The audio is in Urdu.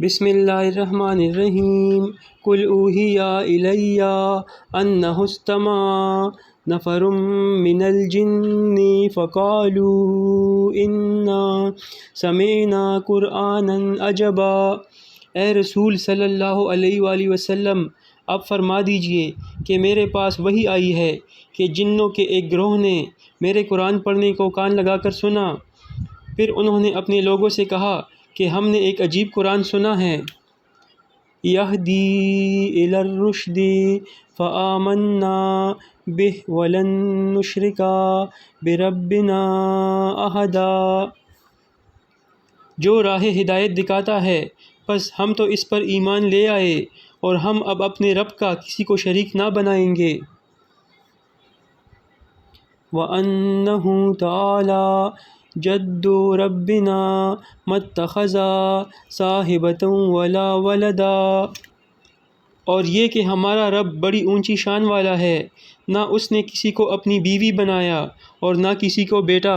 بسم اللہ الرحمن الرحیم قل اوحی الی انہ استمع نفر من الجن فقالوا انا سمعنا قرآنا عجبا۔ اے رسول صلی اللہ علیہ وآلہ وسلم، اب فرما دیجئے کہ میرے پاس وحی آئی ہے کہ جنوں کے ایک گروہ نے میرے قرآن پڑھنے کو کان لگا کر سنا، پھر انہوں نے اپنے لوگوں سے کہا کہ ہم نے ایک عجیب قرآن سنا ہے، یہدی الی الرشد فآمنا بہ ولن نشرک بربنا احدا، جو راہ ہدایت دکھاتا ہے، پس ہم تو اس پر ایمان لے آئے اور ہم اب اپنے رب کا کسی کو شریک نہ بنائیں گے۔ وَأَنَّهُ تَعَالَى جَدُّ رَبِّنَا مَا اتَّخَذَ صَاحِبَةً وَلَا وَلَدًا، اور یہ کہ ہمارا رب بڑی اونچی شان والا ہے، نہ اس نے کسی کو اپنی بیوی بنایا اور نہ کسی کو بیٹا۔